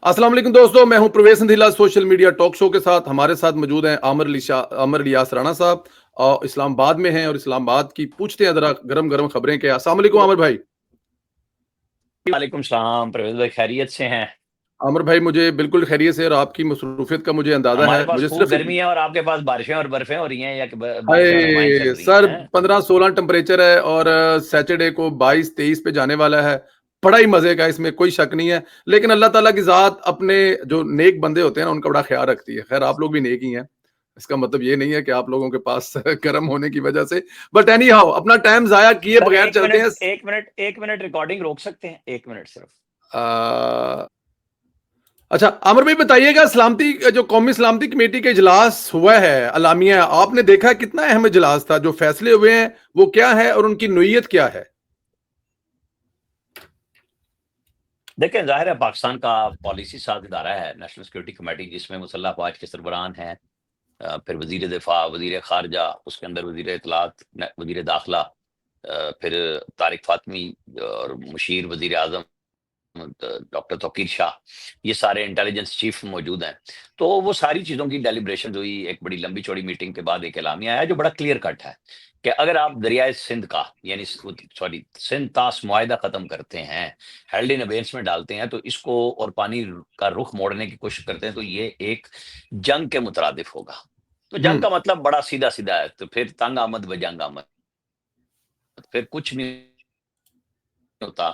अस्सलाम वालेकुम दोस्तों, मैं हूं प्रवेश संधीला सोशल मीडिया टॉक शो के साथ। हमारे साथ मौजूद हैं आमिर इलियास राणा साहब और इस्लामाबाद में हैं और इस्लामाबाद की पूछते हैं ज़रा गरम-गरम खबरें क्या। अस्सलाम वालेकुम आमिर भाई। वालेकुम सलाम परवेज़ भाई, खैरियत से हैं? आमिर भाई मुझे बिल्कुल खैरियत से और आपकी मसरूफियत का मुझे अंदाज़ा हमारे है। पास मुझे खूब सिर्फ़ गर्मी है और आपके पास बारिशें और बर्फ़ें हो रही हैं या कि ब बारिशें और हवाएँ चल हाय! रही सर हैं? 15-16 टेम्परेचर है और सैटरडे को 22-23 पे जाने वाला है। बड़ा ही मज़े का, इसमें कोई शक नहीं है। लेकिन अल्लाह ताला की ज़ात अपने जो नेक बंदे होते हैं ना, उनका बड़ा ख़्याल रखती है। ख़ैर आप लोग भी नेक ही हैं। इसका मतलब ये नहीं है कि आप लोगों के पास गर्म होने की वजह से, बट एनी हाउ अपना टाइम ज़ाया किए सर बगैर 1 चलते मिनट हैं। 1 मिनट 1 मिनट रिकॉर्डिंग रोक सकते हैं? 1 मिनट सिर्फ़। अ, अच्छा आमिर भाई बताइएगा, सलामती जो कौमी सलामती कमेटी का इजलास हुआ है अलामिया, आपने देखा है कितना अहम इजलास था? जो फैसले हुए हैं वो क्या है और उनकी नोयत क्या है? देखें, ज़ाहिर है पाकिस्तान का पॉलिसी साज़ इदारा है नेशनल सिक्योरिटी कमेटी, जिसमें मुसल्लह अफ़वाज के सरबराहान हैं, फिर वज़ीर दिफ़ा, वज़ीर ख़ारजा, उसके अंदर वज़ीर इत्तलात, वज़ीर दाख़िला, फिर तारिक फ़ातमी और मुशीर वज़ीर-ए-आज़म डॉक्टर तौकीर शाह, ये सारे इंटेलिजेंस चीफ मौजूद हैं। तो वो सारी चीज़ों की डेलिब्रेशन हुई, एक बड़ी लंबी-चौड़ी मीटिंग के बाद एक एलामिया आया जो बड़ा क्लियर कट है, कि अगर आप दरियाए सिंध का यानी सिंध तास मुआहिदा ख़त्म करते हैं, हेल्ड इन अबेयंस में डालते हैं, तो इसको और पानी का रुख मोड़ने की कोशिश करते हैं, तो ये एक जंग के मुतरादिफ होगा। तो हुँ। जंग का मतलब बड़ा सीधा-सीधा है, तो फिर तंग आमद व जंग आमद, फिर कुछ नहीं होता।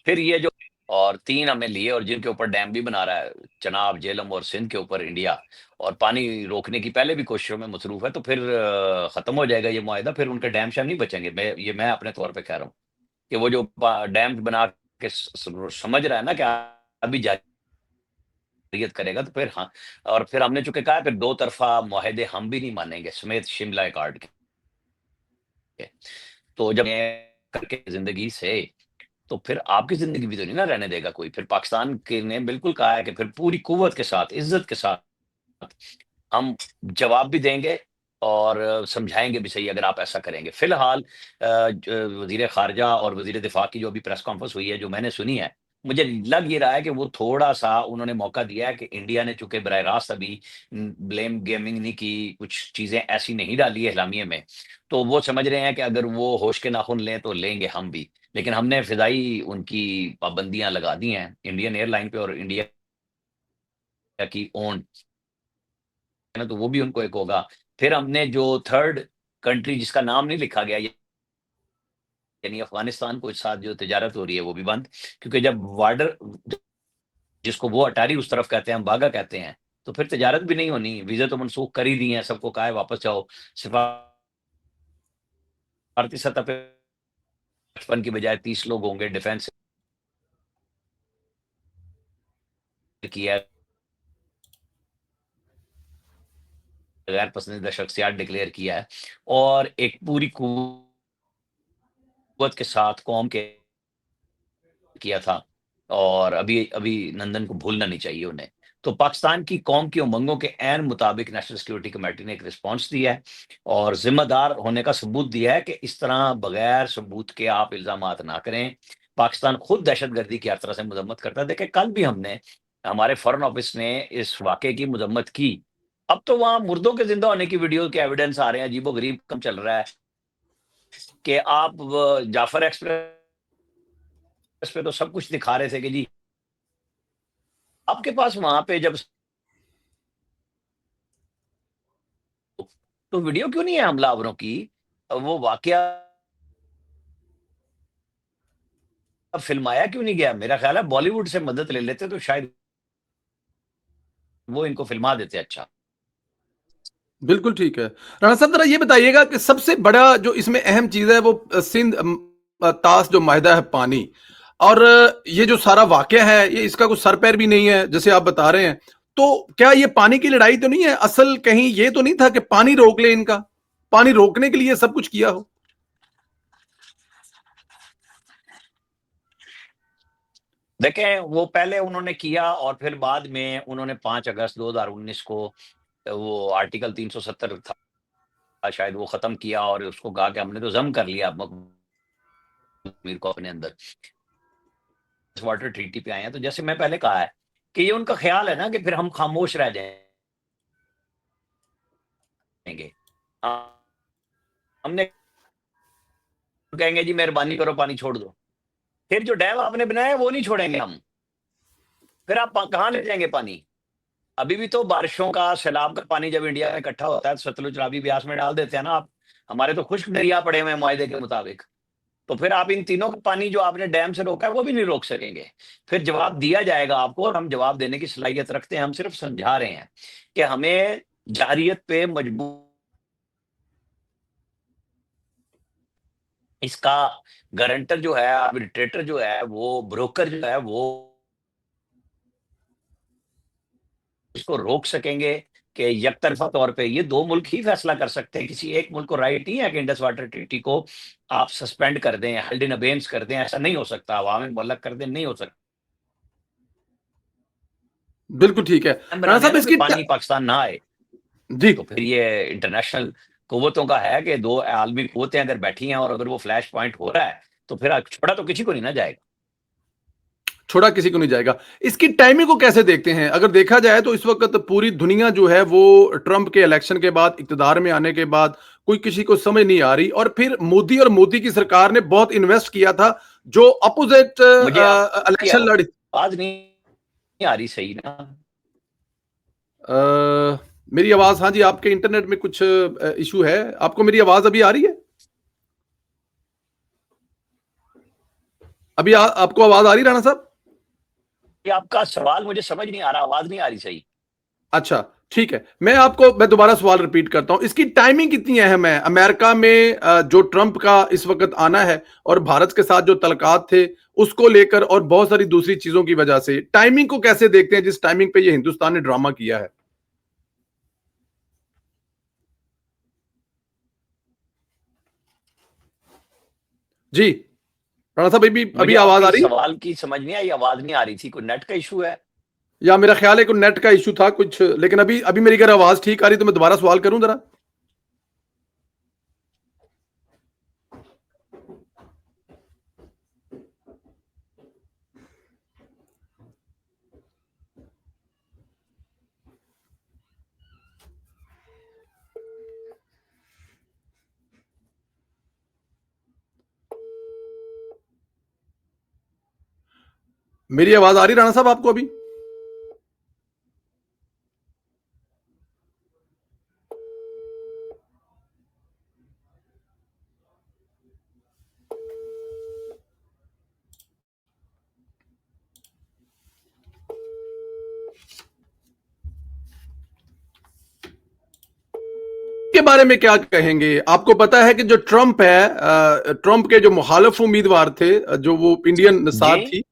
फिर ये जो और 3 हमने लिए और जिनके ऊपर डैम भी बना रहा है, चनाब, झेलम और सिंध के ऊपर इंडिया, और पानी रोकने की पहले भी कोशिशों में मसरूफ़ है, तो फिर खत्म हो जाएगा ये मुआहिदा, फिर उनके डैम-शैम नहीं बचेंगे। मैं अपने तौर पे कह रहा हूँ कि वो जो पा डैम बना के समझ रहा है ना कि अभी जारियत करेगा, तो फिर हाँ, और फिर हमने चूँकि कहा है फिर दो तरफ़ा मुआहिदे हम भी नहीं मानेंगे समेत शिमला अकॉर्ड के। तो जब ये करके ज़िंदगी से, तो फिर आपकी ज़िंदगी भी तो नहीं ना रहने देगा कोई। फिर पाकिस्तान के ने बिल्कुल कहा है कि फिर पूरी कुव्वत के साथ, इज़्ज़त के साथ हम जवाब भी देंगे और समझाएँगे भी सही अगर आप ऐसा करेंगे। फ़िलहाल वज़ीर ख़ारजा और वज़ीर दिफ़ा की जो अभी प्रेस कॉन्फ्रेंस हुई है, जो मैंने सुनी है, मुझे लग ये रहा है कि वो थोड़ा-सा उन्होंने मौका दिया है कि इंडिया ने चूँकि बराह रास्त अभी ब्लेम गेमिंग नहीं की, कुछ चीज़ें ऐसी नहीं डाली है एलामिया में, तो वो समझ रहे हैं कि अगर वो होश के नाख़ुन लें, तो लेंगे हम भी। लेकिन हमने फ़िज़ाई उनकी पाबंदियाँ लगा दी हैं, इंडियन एयरलाइन पे और इंडिया की ओन है ना, तो वो भी उनको एक होगा। फिर हमने जो थर्ड कंट्री जिसका नाम नहीं लिखा गया, यानी अफ़गानिस्तान के साथ जो तिजारत हो रही है, वो भी बंद। क्योंकि जब बॉर्डर जिसको वो अटारी उस तरफ कहते हैं, हम बागा कहते हैं, तो फिर तिजारत भी नहीं होनी। वीज़ा तो मनसूख कर ही दिए हैं, सबको कहा है वापस जाओ। सिफारती सतह पे 55 की बजाय 30 लोग होंगे, डिफेंस किया है, गैर पसंदीदा शख्सियात डिक्लेयर किया है और एक पूरी कुव्वत के साथ कौम के किया था, और अभी अभी नंदन को भूलना नहीं चाहिए उन्हें। तो पाकिस्तान की कौम की उमंगों के ऐन मुताबिक नेशनल सिक्योरिटी कमेटी ने एक रिस्पॉन्स दिया है और ज़िम्मेदार होने का सबूत दिया है कि इस तरह बगैर सबूत के आप इल्ज़ामात ना करें। पाकिस्तान खुद दहशतगर्दी की हर तरह से मज़म्मत करता है। देखिए, कल भी हमने हमारे फ़ॉरेन ऑफ़िस ने इस वाक़ये की मज़म्मत की। अब तो वहाँ मुर्दों के ज़िंदा होने की वीडियो के एविडेंस आ रहे हैं, अजीबो-गरीब काम चल रहा है कि आप जाफ़र एक्सप्रेस पे तो सब कुछ दिखा रहे थे कि जी, आपके पास वहाँ पे जब तो वीडियो क्यों नहीं है हमलावरों की? वो वाक़या फ़िल्माया क्यों नहीं गया? मेरा ख़्याल है बॉलीवुड से मदद ले लेते तो शायद वो इनको फ़िल्मा देते अच्छा। बिल्कुल ठीक है। राणा साहब ज़रा ये बताइएगा कि सबसे बड़ा जो इसमें अहम चीज़ है वो सिंध तास जो माहिदा है पानी और ये जो सारा वाक़या है ये इसका कोई सर-पैर भी नहीं है जैसे आप बता रहे हैं। तो क्या ये पानी की लड़ाई तो नहीं है? असल कहीं ये तो नहीं था कि पानी रोक लें इनका? पानी रोकने के लिए सब कुछ किया हो? देखें, वो पहले उन्होंने किया और फिर बाद में उन्होंने 5 अगस्त 2019 को वो आर्टिकल 370 था, शायद वो ख़त्म किया और उसको कहा कि हमने तो ज़म कर लिया अब कश्मीर को अपने अंदर। वाटर ट्रीटी पे आए हैं, तो जैसे मैं पहले कहा है कि ये उनका ख्याल है ना कि फिर हम खामोश रह जाएंगे। हमने कहेंगे जी मेहरबानी करो पानी छोड़ दो, फिर जो डैम आपने बनाया वो नहीं छोड़ेंगे हम, फिर आप कहाँ ले जाएंगे पानी? अभी भी तो बारिशों का, सैलाब का पानी जब इंडिया में इकट्ठा होता है, सतलुज, रावी, ब्यास में डाल देते हैं ना आप। हमारे तो खुश्क दरिया पड़े हुए हैं मुआहदे के मुताबिक। तो फिर आप इन तीनों का पानी जो आपने डैम से रोका है वो भी नहीं रोक सकेंगे। फिर जवाब दिया जाएगा आपको, और हम जवाब देने की सलाहियत रखते हैं। हम सिर्फ समझा रहे हैं कि हमें जाहिरियत पे मजबूर, इसका गारंटर जो है, आर्बिट्रेटर जो है, वो ब्रोकर जो है, वो इसको रोक सकेंगे कि यकतरफा तौर पे ये 2 मुल्क ही फैसला कर सकते हैं। किसी एक मुल्क को राइट नहीं है कि इंडस वाटर ट्रीटी को आप सस्पेंड कर दें, हेल्ड इन अबेयंस कर दें। ऐसा नहीं हो सकता, अवामी मुअल्लक कर दें, नहीं हो सकता। बिल्कुल ठीक है। राणा बनाने हैं साहब ना कि इसकी पानी पाकिस्तान ना आए, जी। तो फिर ये इंटरनेशनल कुव्वतों का है कि 2 आलमी कुव्वतें अगर बैठी हैं और अगर वो फ्लैश पॉइंट हो रहा है, तो फिर छोड़ा तो किसी को नहीं ना जाएगा। छोड़ा किसी को नहीं जाएगा। इसकी टाइमिंग को कैसे देखते हैं? अगर देखा जाए तो इस वक़्त पूरी दुनिया जो है वो ट्रंप के इलेक्शन के बाद, इक़्तिदार में आने के बाद कोई किसी को समझ नहीं आ रही, और फिर मोदी और मोदी की सरकार ने बहुत इन्वेस्ट किया था जो अपोज़िट मुझे आपकी इलेक्शन लड़ी। आवाज़ नहीं आ रही सही ना? मेरी आवाज़, हाँ जी, आपके इंटरनेट में कुछ इश्यू है। आपको मेरी आवाज़ अभी आ रही है? अभी आपको आवाज़ आ रही है राणा साहब? ये आपका सवाल मुझे समझ नहीं आ रहा, आवाज़ नहीं आ रही सही। अच्छा, ठीक है। मैं दोबारा सवाल रिपीट करता हूँ। इसकी टाइमिंग कितनी अहम है? अमेरिका में जो ट्रंप का इस वक़्त आना है और भारत के साथ जो तल्लुकात थे, उसको लेकर और बहुत सारी दूसरी चीज़ों की वजह से, टाइमिंग को कैसे देखते हैं जिस टाइमिंग पे ये हिंदुस्तान ने ड्रामा किया है? जी, राणा साहब अभी अभी मुझे आवाज़ आ आपकी रही है? सवाल की समझ नहीं आई, आवाज़ नहीं आ रही थी। कोई नेट का इश्यू है? या मेरा ख़्याल है कोई नेट का इश्यू था कुछ, लेकिन अभी अभी मेरी अगर आवाज़ ठीक आ रही है तो मैं दोबारा सवाल करूँ ज़रा? मेरी आवाज़ आ रही है राणा साहब आपको अभी? के बारे में क्या कहेंगे? आपको पता है कि जो ट्रंप है, ट्रंप के जो मुखालिफ उम्मीदवार थे, जो वो इंडियन जी? नसाद थी।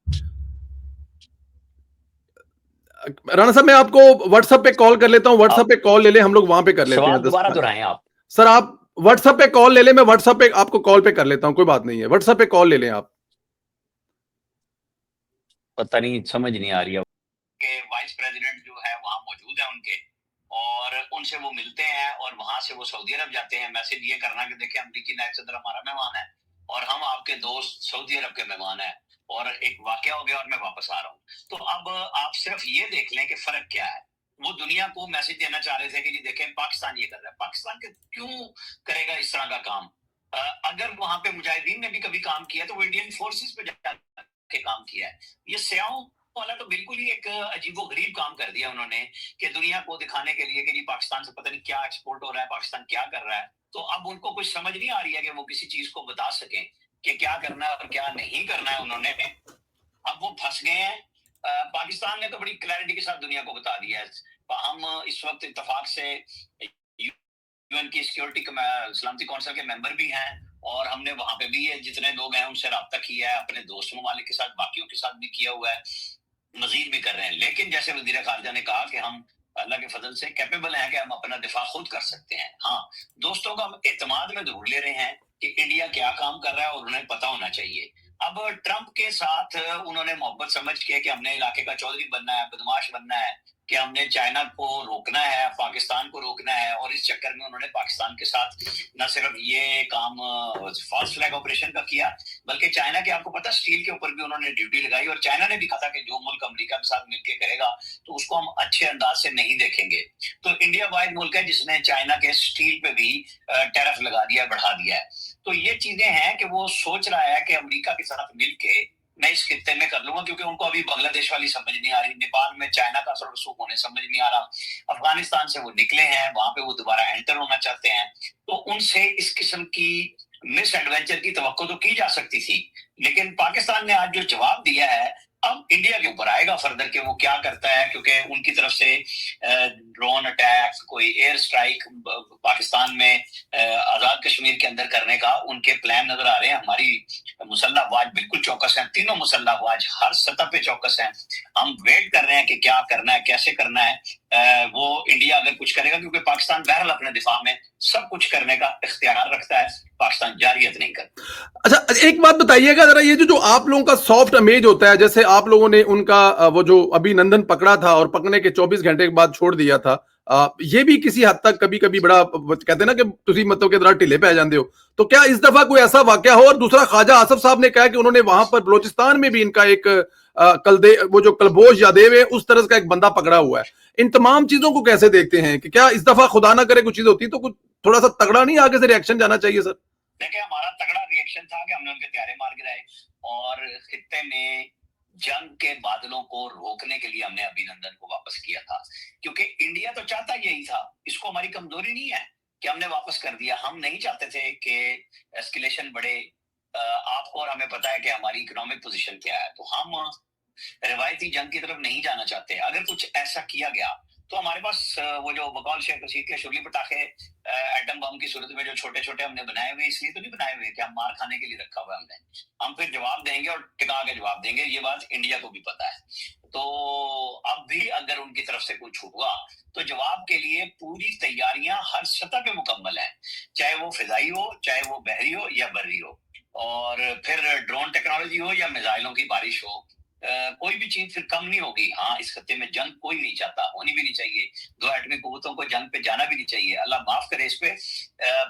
राणा साहब मैं आपको व्हाट्सएप पे कॉल कर लेता हूँ, व्हाट्सएप आप पे कॉल ले लें, हम लोग वहां पे कर लेते हैं सवाल दोबारा 10 मिनट। दोहराएँ आप। सर आप व्हाट्सएप पे कॉल ले लें, मैं व्हाट्सएप पे आपको कॉल पे कर लेता हूँ, कोई बात नहीं है, व्हाट्सएप पे कॉल ले लें आप। पता नहीं, समझ नहीं आ रही अब। के वाइस प्रेसिडेंट जो है वहाँ मौजूद है उनके, और उनसे वो मिलते हैं और वहां से वो सऊदी अरब जाते हैं मैसेज ये करना कि देखिए अमरीकी नायब सदर हमारा मेहमान है और हम आपके दोस्त सऊदी अरब के मेहमान हैं, और एक वाकया हो गया और मैं वापस आ रहा हूँ। तो अब आप सिर्फ ये देख लें कि फर्क क्या है। वो दुनिया को मैसेज देना चाह रहे थे कि जी देखें पाकिस्तान ये कर रहा है, पाकिस्तान के क्यों करेगा इस तरह का काम? अगर वहां पे मुजाहिदीन ने भी कभी काम किया तो वो इंडियन फोर्सेस पे जाके काम किया है। ये स्याहों वाला तो बिल्कुल ही एक अजीबो गरीब काम कर दिया उन्होंने, कि दुनिया को दिखाने के लिए कि जी पाकिस्तान से पता नहीं क्या एक्सपोर्ट हो रहा है, पाकिस्तान क्या कर रहा है। तो अब उनको कुछ समझ नहीं आ रही है कि वो किसी चीज को बता सकें कि क्या करना है और क्या नहीं करना है उन्होंने। अब वो फंस गए हैं। पाकिस्तान ने तो बड़ी क्लैरिटी के साथ दुनिया को बता दिया है। हम इस वक्त इत्तेफाक से यूएन की सिक्योरिटी सलामती कौंसिल के मेंबर भी हैं, और हमने वहां पे भी जितने लोग हैं उनसे रब्ता किया है, अपने दोस्त ममालिक के साथ, बाकियों के साथ भी किया हुआ है, मजीद भी कर रहे हैं। लेकिन जैसे वजीर खारजा ने कहा कि हम अल्लाह के फजल से कैपेबल हैं कि हम अपना दिफा खुद कर सकते हैं। हाँ, दोस्तों का एतमाद में जरूर ले रहे हैं कि इंडिया क्या काम कर रहा है और उन्हें पता होना चाहिए। अब ट्रंप के साथ उन्होंने मोहब्बत समझ के कि हमने इलाके का चौधरी बनना है, बदमाश बनना है, कि हमने चाइना को रोकना है, पाकिस्तान को रोकना है, और इस चक्कर में उन्होंने पाकिस्तान के साथ न सिर्फ ये काम फॉल्स फ्लैग ऑपरेशन का किया, बल्कि चाइना के, आपको पता, स्टील के ऊपर भी उन्होंने ड्यूटी लगाई, और चाइना ने भी कहा था कि जो मुल्क अमेरिका के साथ मिलकर करेगा तो उसको हम अच्छे अंदाज से नहीं देखेंगे। तो इंडिया वाहिद मुल्क है जिसने चाइना के स्टील पे भी टैरिफ लगा दिया, बढ़ा दिया है। तो ये चीजें हैं कि वो सोच रहा है कि अमेरिका के साथ मिलके मैं इस खित्ते में कर लूंगा, क्योंकि उनको अभी बांग्लादेश वाली समझ नहीं आ रही, नेपाल में चाइना का असर रसूख होने समझ नहीं आ रहा, अफगानिस्तान से वो निकले हैं, वहां पे वो दोबारा एंटर होना चाहते हैं। तो उनसे इस किस्म की मिस एडवेंचर की तवक्को तो की जा सकती थी, लेकिन पाकिस्तान ने आज जो जवाब दिया है, अब इंडिया के ऊपर आएगा फर्दर के वो क्या करता है, क्योंकि उनकी तरफ से ड्रोन अटैक, कोई एयर स्ट्राइक पाकिस्तान में आजाद कश्मीर के अंदर करने का उनके प्लान नजर आ रहे हैं। हमारी मुसल्लह अफवाज बिल्कुल चौकस हैं, तीनों मुसल्लह अफवाज हर सतह पे चौकस हैं। हम वेट कर रहे हैं कि क्या करना है, कैसे करना है। वो इंडिया अगर कुछ करेगा, क्योंकि पाकिस्तान बहरहाल अपने दिफा में सब कुछ करने का इख्तियार रखता है, पाकिस्तान जारियत नहीं करता। अच्छा, एक बात बताइएगा जरा, ये जो आप लोगों का सॉफ्ट इमेज होता है, जैसे आप लोगों ने उनका वो जो अभिनंदन पकड़ा था और पकड़ने के 24 घंटे के बाद छोड़ दिया था, ये भी किसी हद तक कभी कभी बड़ा कहते हैं ना कि तुसी मतलब के तरह ढिले पै जाते हो, तो क्या इस दफा कोई ऐसा वाकया हो? और दूसरा, ख्वाजा आसफ साहब ने कहा कि उन्होंने वहां पर बलोचिस्तान में भी इनका एक वो जो कलबोश यादेव है उस तरह का एक बंदा पकड़ा हुआ है। इन तमाम चीजों को कैसे देखते हैं कि क्या इस दफा खुदा ना करे कुछ चीज होती तो कुछ थोड़ा सा तगड़ा नहीं आगे से रिएक्शन जाना चाहिए सर? देखिए, हमारा तगड़ा रिएक्शन था कि हमने उनके त्यारे मार गिराए, और खित्ते में जंग के बादलों को रोकने के लिए हमने अभिनंदन को वापस किया था, क्योंकि इंडिया तो चाहता यही था। इसको हमारी कमजोरी नहीं है कि हमने वापस कर दिया। हम नहीं चाहते थे कि एस्केलेशन बढ़े। आपको और हमें पता है कि हमारी इकोनॉमिक पोजीशन क्या है, तो हम रिवायती जंग की तरफ नहीं जाना चाहते। अगर कुछ ऐसा किया गया तो हमारे पास वो जो बकौल शेख रशीद के शुगली पटाखे एटम बम की सूरत में जो छोटे छोटे हमने बनाए हुए, इसलिए तो नहीं बनाए हुए कि हम मार खाने के लिए रखा हुआ हमने। हम फिर जवाब देंगे और टिका के जवाब देंगे, ये बात इंडिया को भी पता है। तो अब भी अगर उनकी तरफ से कुछ हुआ तो जवाब के लिए पूरी तैयारियां हर सतह पे मुकम्मल है, चाहे वो फिजाई हो, चाहे वो बहरी हो या बर्री हो, और फिर ड्रोन टेक्नोलॉजी हो या मिसाइलों की बारिश हो। कोई भी चीज फिर कम नहीं होगी। हाँ, इस खत्ते में जंग कोई नहीं चाहता, होनी भी नहीं चाहिए। दो एटमी कुव्वतों को जंग पे जाना भी नहीं चाहिए, अल्लाह माफ करे इस पे।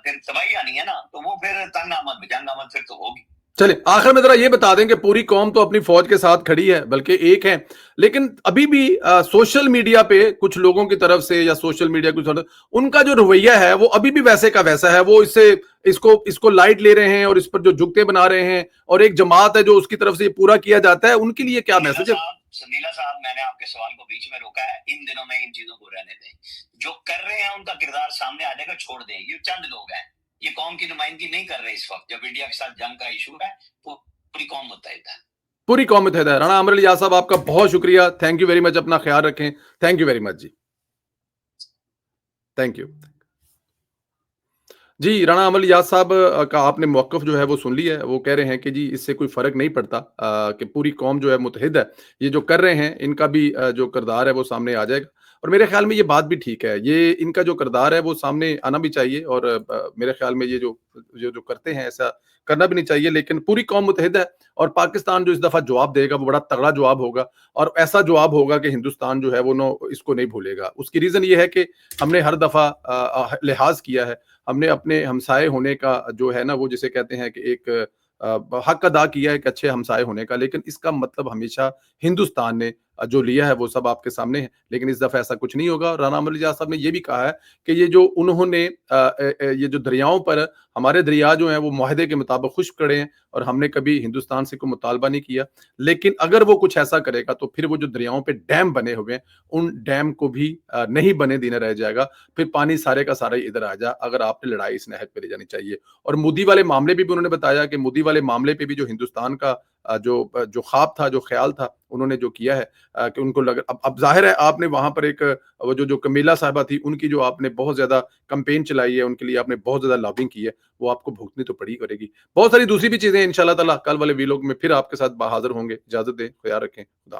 फिर तबाही आनी है ना, तो वो फिर तंग आमद जंग आमद फिर तो होगी। चलिए, आखिर में जरा ये बता दें कि पूरी कौम तो अपनी फौज के साथ खड़ी है, बल्कि एक है, लेकिन अभी भी सोशल मीडिया पे कुछ लोगों की तरफ से या सोशल मीडिया की तरफ उनका जो रवैया है वो अभी भी वैसे का वैसा है। वो इसको लाइट ले रहे हैं और इस पर जो जुगते बना रहे हैं, और एक जमात है जो उसकी तरफ से ये पूरा किया जाता है। उनके लिए क्या मैसेज है? संदीला साहब, मैंने आपके सवाल को बीच में रोका है। इन दिनों में इन चीजों को रहने दें। जो कर रहे हैं उनका किरदार सामने आ जाएगा, छोड़ दें। ये चंद लोग हैं, ये कौम की नुमाइंदगी नहीं कर रहे। इस वक्त जब इंडिया के साथ जंग का इशू है तो पूरी कौम मुत्तहिद है। पूरी कौम मुत्तहिद है। राणा अमर इलियास साहब, आपका बहुत शुक्रिया। Thank you very much. अपना ख्याल रखें। थैंक यू वेरी मच जी। थैंक यू जी। राणा अमर इलियास साहब का आपने मौक़िफ़ जो है वो सुन लिया है। वो कह रहे हैं कि जी इससे कोई फ़र्क नहीं पड़ता, कि पूरी कौम जो है मुत्तहिद है। ये जो कर रहे हैं इनका भी जो किरदार है वो सामने आ जाएगा, और मेरे ख्याल में ये बात भी ठीक है। ये इनका जो किरदार है वो सामने आना भी चाहिए, और मेरे ख्याल में ये जो करते हैं ऐसा करना भी नहीं चाहिए। लेकिन पूरी कौम मुत्तहिद है, और पाकिस्तान जो इस दफ़ा जवाब देगा वो बड़ा तगड़ा जवाब होगा, और ऐसा जवाब होगा कि हिंदुस्तान जो है वो इसको नहीं भूलेगा। उसकी रीज़न ये है कि हमने हर दफ़ा लिहाज़ किया है। हमने अपने हमसाये होने का जो है ना, वो जिसे कहते हैं कि एक हक अदा किया है, एक अच्छे हमसाये होने का। लेकिन इसका मतलब हमेशा हिंदुस्तान ने जो लिया है वो सब आपके सामने है। लेकिन इस दफ़ा ऐसा कुछ नहीं होगा। राणा अमर इलियास साहब ने ये भी कहा है कि ये जो उन्होंने ये जो दरियाओं पर हमारे दरिया जो हैं वो मुआहदे के मुताबिक खुश्क पड़े हैं, और हमने कभी हिंदुस्तान से कोई मुतालबा नहीं किया। लेकिन अगर वो कुछ ऐसा करेगा तो फिर वो जो दरियाओं पे डैम बने हुए हैं उन डैम को भी नहीं बने देना रह जाएगा। फिर पानी सारे का सारा इधर आ जाए, अगर आपने लड़ाई इस नहर पे ले जानी चाहिए। और मोदी वाले मामले भी उन्होंने बताया कि मोदी वाले मामले पे भी जो हिंदुस्तान का जो ख्वाब था, जो ख्याल था, उन्होंने जो किया है कि उनको लग अब ज़ाहिर है आपने वहाँ पर एक वो जो कमीला साहिबा थी उनकी जो आपने बहुत ज़्यादा कैंपेन चलाई है, उनके लिए आपने बहुत ज़्यादा लॉबिंग की है, वो आपको भुगतनी तो पड़ी करेगी। बहुत सारी दूसरी भी चीज़ें इंशाअल्लाह ताला कल वाले वीलॉग में फिर आपके साथ हाज़िर होंगे। इजाज़त दें, ख्याल रखें। खुदा